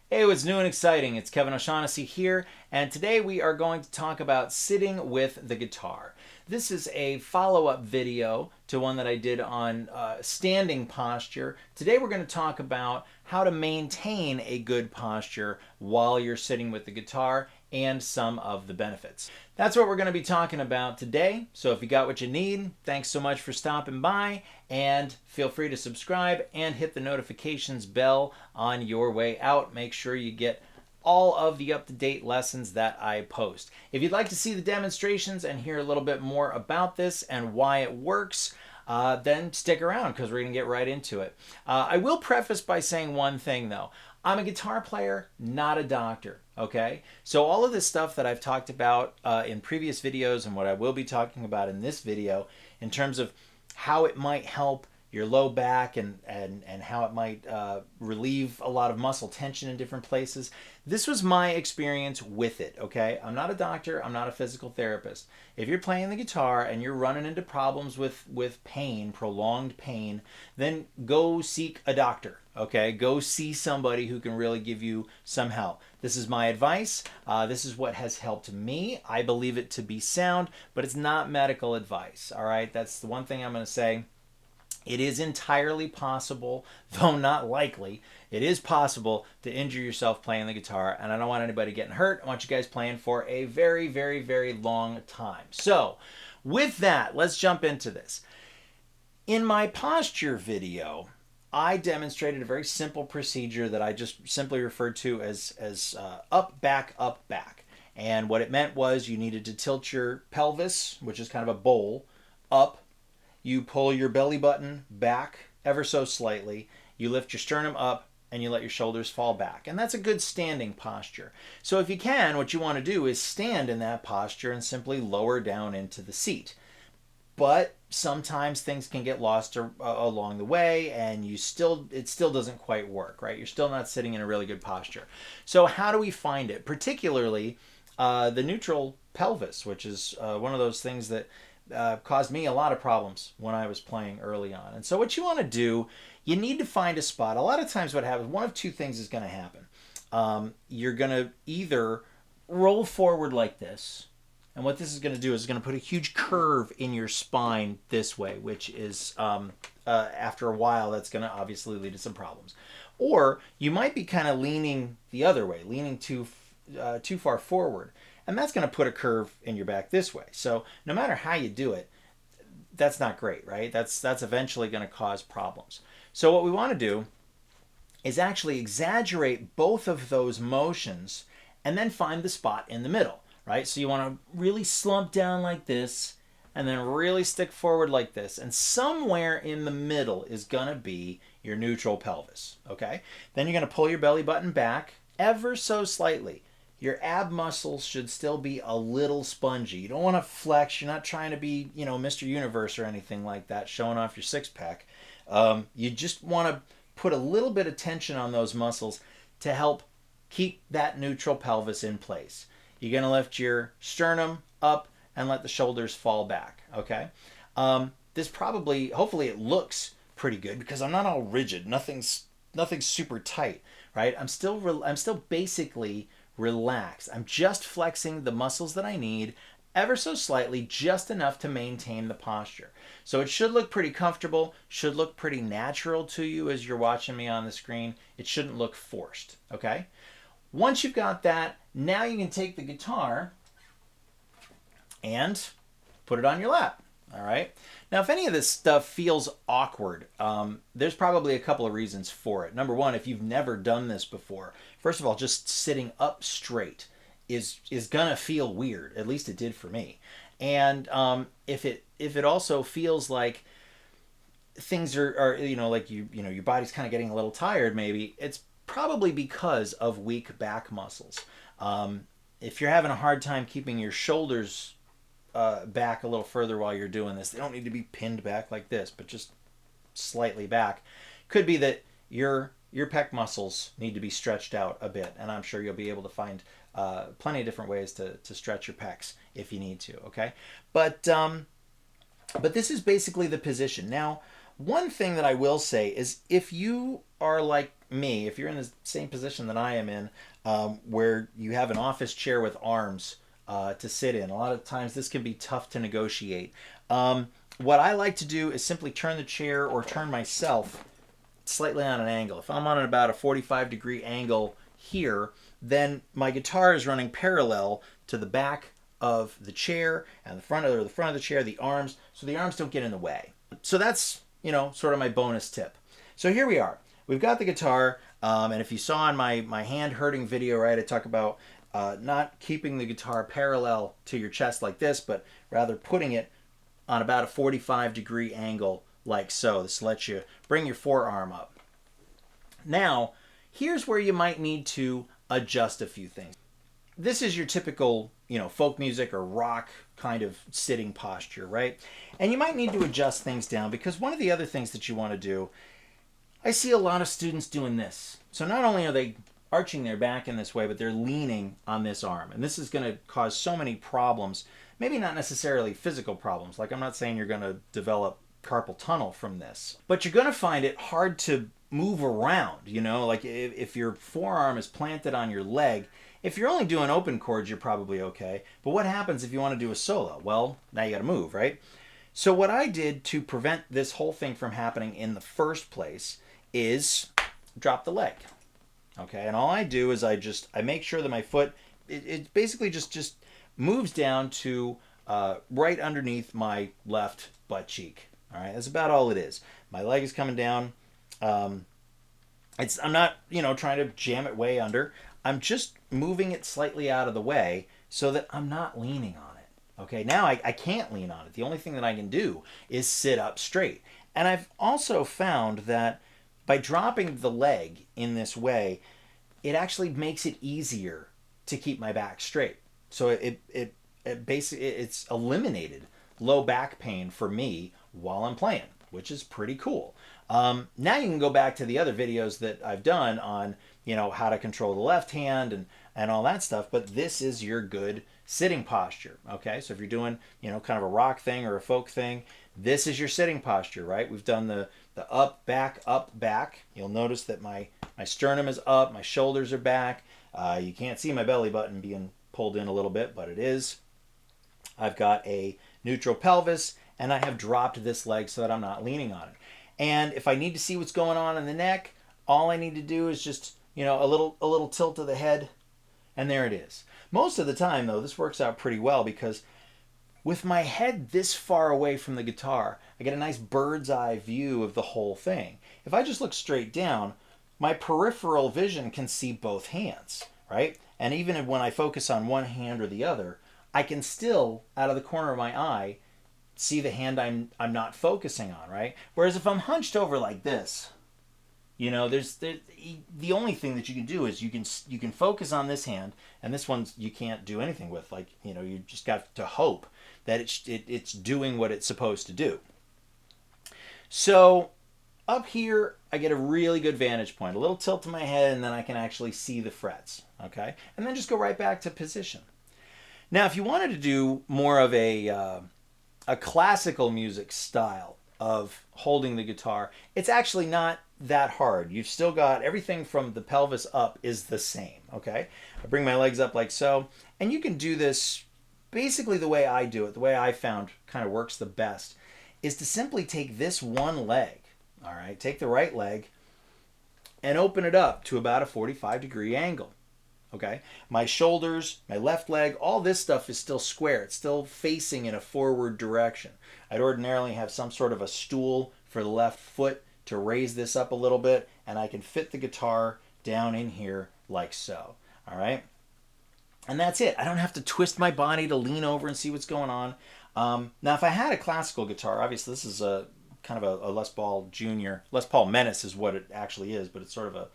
Hey, what's new and exciting? It's Kevin O'Shaughnessy here, and today we are going to talk about sitting with the guitar. This is a follow-up video to one that I did on standing posture. Today we're going to talk about how to maintain a good posture while you're sitting with the guitar and some of the benefits. That's what we're going to be talking about today. So if you got what you need, thanks so much for stopping by, and feel free to subscribe and hit the notifications bell on your way out. Make sure you get all of the up-to-date lessons that I post. If you'd like to see the demonstrations and hear a little bit more about this and why it works, then stick around because we're going to get right into it. I will preface by saying one thing though. I'm a guitar player, not a doctor, okay? So all of this stuff that I've talked about in previous videos and what I will be talking about in this video in terms of how it might help your low back and how it might relieve a lot of muscle tension in different places. This was my experience with it, okay? I'm not a doctor. I'm not a physical therapist. If you're playing the guitar and you're running into problems with pain, prolonged pain, then go seek a doctor, okay? Go see somebody who can really give you some help. This is my advice. This is what has helped me. I believe it to be sound, but it's not medical advice, all right? That's the one thing I'm going to say. It is entirely possible, though not likely, it is possible to injure yourself playing the guitar, and I don't want anybody getting hurt. I want you guys playing for a very, very, very long time. So, with that, let's jump into this. In my posture video, I demonstrated a very simple procedure that I just simply referred to as up, back, up, back. And what it meant was you needed to tilt your pelvis, which is kind of a bowl, up. You pull your belly button back ever so slightly. You lift your sternum up and you let your shoulders fall back. And that's a good standing posture. So if you can, what you want to do is stand in that posture and simply lower down into the seat. But sometimes things can get lost along the way and it still doesn't quite work, right? You're still not sitting in a really good posture. So how do we find it? Particularly the neutral pelvis, which is one of those things that caused me a lot of problems when I was playing early on. And so what you want to do, you need to find a spot. A lot of times what happens, one of two things is going to happen. You're going to either roll forward like this, and what this is going to do is it's going to put a huge curve in your spine this way, which is, after a while, that's going to obviously lead to some problems. Or you might be kind of leaning the other way, leaning too far forward. And that's going to put a curve in your back this way. So no matter how you do it, that's not great, right? That's eventually going to cause problems. So what we want to do is actually exaggerate both of those motions and then find the spot in the middle, right? So you want to really slump down like this and then really stick forward like this. And somewhere in the middle is going to be your neutral pelvis, okay? Then you're going to pull your belly button back ever so slightly. Your ab muscles should still be a little spongy. You don't want to flex. You're not trying to be, Mr. Universe or anything like that, showing off your six-pack. You just want to put a little bit of tension on those muscles to help keep that neutral pelvis in place. You're going to lift your sternum up and let the shoulders fall back, okay? Hopefully it looks pretty good because I'm not all rigid. Nothing's super tight, right? I'm still basically relaxed. I'm just flexing the muscles that I need ever so slightly, just enough to maintain the posture. So it should look pretty comfortable, should look pretty natural to you as you're watching me on the screen. It shouldn't look forced, okay? Once you've got that, now you can take the guitar and put it on your lap. All right. Now, if any of this stuff feels awkward, there's probably a couple of reasons for it. Number one, if you've never done this before, first of all, just sitting up straight is gonna feel weird. At least it did for me. And if it also feels like things are like your body's kind of getting a little tired, maybe it's probably because of weak back muscles. If you're having a hard time keeping your shoulders back a little further while you're doing this. They don't need to be pinned back like this, but just slightly back. Could be that your pec muscles need to be stretched out a bit, and I'm sure you'll be able to find plenty of different ways to stretch your pecs if you need to, okay? But this is basically the position. Now, One thing that I will say is if you are like me, if you're in the same position that I am in, where you have an office chair with arms to sit in, a lot of times this can be tough to negotiate. What I like to do is simply turn the chair or turn myself slightly on an angle. If I'm on about a 45-degree angle here, then my guitar is running parallel to the back of the chair and the front of the chair, the arms, so the arms don't get in the way. So that's, sort of my bonus tip. So here we are. We've got the guitar, and if you saw in my hand hurting video, right, I talk about not keeping the guitar parallel to your chest like this, but rather putting it on about a 45-degree angle like so. This lets you bring your forearm up. Now, here's where you might need to adjust a few things. This is your typical, folk music or rock kind of sitting posture, right? And you might need to adjust things down because one of the other things that you want to do, I see a lot of students doing this. So not only are they arching their back in this way, but they're leaning on this arm. And this is going to cause so many problems, maybe not necessarily physical problems. Like I'm not saying you're going to develop carpal tunnel from this, but you're going to find it hard to move around, like if your forearm is planted on your leg. If you're only doing open chords, you're probably okay. But what happens if you want to do a solo? Well, now you got to move, right? So what I did to prevent this whole thing from happening in the first place is drop the leg. Okay, and all I do is I make sure that my foot, it basically just moves down to right underneath my left butt cheek. All right, that's about all it is. My leg is coming down. I'm not, trying to jam it way under. I'm just moving it slightly out of the way so that I'm not leaning on it. Okay, now I can't lean on it. The only thing that I can do is sit up straight. And I've also found that by dropping the leg in this way, it actually makes it easier to keep my back straight. So it basically, it's eliminated low back pain for me while I'm playing, which is pretty cool. Now you can go back to the other videos that I've done on, how to control the left hand and all that stuff, but this is your good sitting posture, okay? So if you're doing, kind of a rock thing or a folk thing, this is your sitting posture, right? We've done the up, back. You'll notice that my sternum is up, my shoulders are back. You can't see my belly button being pulled in a little bit, but it is. I've got a neutral pelvis, and I have dropped this leg so that I'm not leaning on it. And if I need to see what's going on in the neck, all I need to do is just, a little tilt of the head, and there it is. Most of the time, though, this works out pretty well because with my head this far away from the guitar, I get a nice bird's eye view of the whole thing. If I just look straight down, my peripheral vision can see both hands, right? And even when I focus on one hand or the other, I can still, out of the corner of my eye, see the hand I'm not focusing on, right? Whereas if I'm hunched over like this, there's the only thing that you can do is you can focus on this hand, and this one you can't do anything with. Like, you just got to hope that it's doing what it's supposed to do. So up here, I get a really good vantage point, a little tilt to my head, and then I can actually see the frets, okay? And then just go right back to position. Now, if you wanted to do more of a classical music style of holding the guitar, it's actually not that hard. You've still got everything from the pelvis up is the same, okay? I bring my legs up like so, and you can do this basically the way I do it, the way I found kind of works the best, is to simply take this one leg, all right? Take the right leg and open it up to about a 45-degree angle. Okay, my shoulders, my left leg, all this stuff is still square. It's still facing in a forward direction. I'd ordinarily have some sort of a stool for the left foot to raise this up a little bit, and I can fit the guitar down in here like so. All right, and that's it. I don't have to twist my body to lean over and see what's going on. Now, if I had a classical guitar, obviously this is a kind of a Les Paul Junior. Les Paul Menace is what it actually is, but it's sort of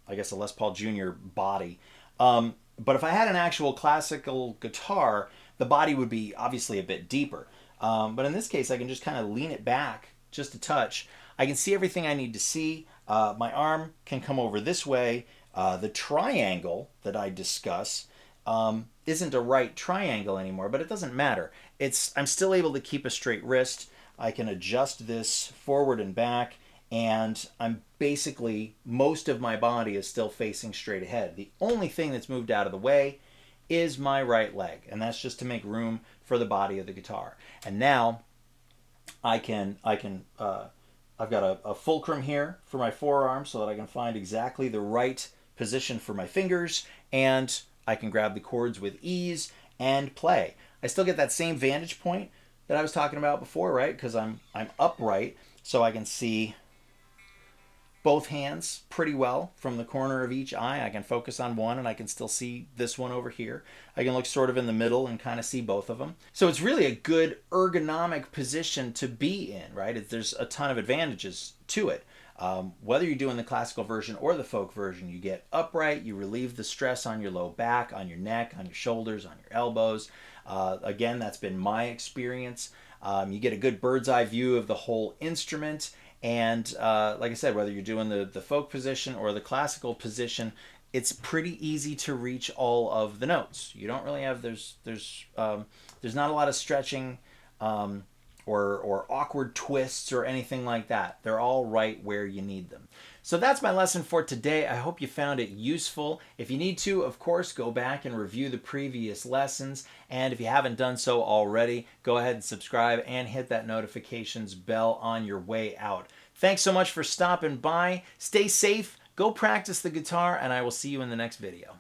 I guess a Les Paul Junior body. But if I had an actual classical guitar, the body would be obviously a bit deeper. But in this case, I can just kind of lean it back just a touch. I can see everything I need to see. My arm can come over this way. The triangle that I discuss isn't a right triangle anymore, but it doesn't matter. I'm still able to keep a straight wrist. I can adjust this forward and back, and I'm basically, most of my body is still facing straight ahead. The only thing that's moved out of the way is my right leg, and that's just to make room for the body of the guitar. And now I've got a fulcrum here for my forearm so that I can find exactly the right position for my fingers, and I can grab the chords with ease and play. I still get that same vantage point that I was talking about before, right? Because I'm upright, so I can see both hands pretty well from the corner of each eye. I can focus on one and I can still see this one over here. I can look sort of in the middle and kind of see both of them. So it's really a good ergonomic position to be in, right? There's a ton of advantages to it. Whether you're doing the classical version or the folk version, you get upright, you relieve the stress on your low back, on your neck, on your shoulders, on your elbows. Again, that's been my experience. You get a good bird's eye view of the whole instrument. And like I said, whether you're doing the folk position or the classical position, it's pretty easy to reach all of the notes. You don't really have, there's not a lot of stretching or awkward twists or anything like that. They're all right where you need them. So that's my lesson for today. I hope you found it useful. If you need to, of course, go back and review the previous lessons. And if you haven't done so already, go ahead and subscribe and hit that notifications bell on your way out. Thanks so much for stopping by. Stay safe, go practice the guitar, and I will see you in the next video.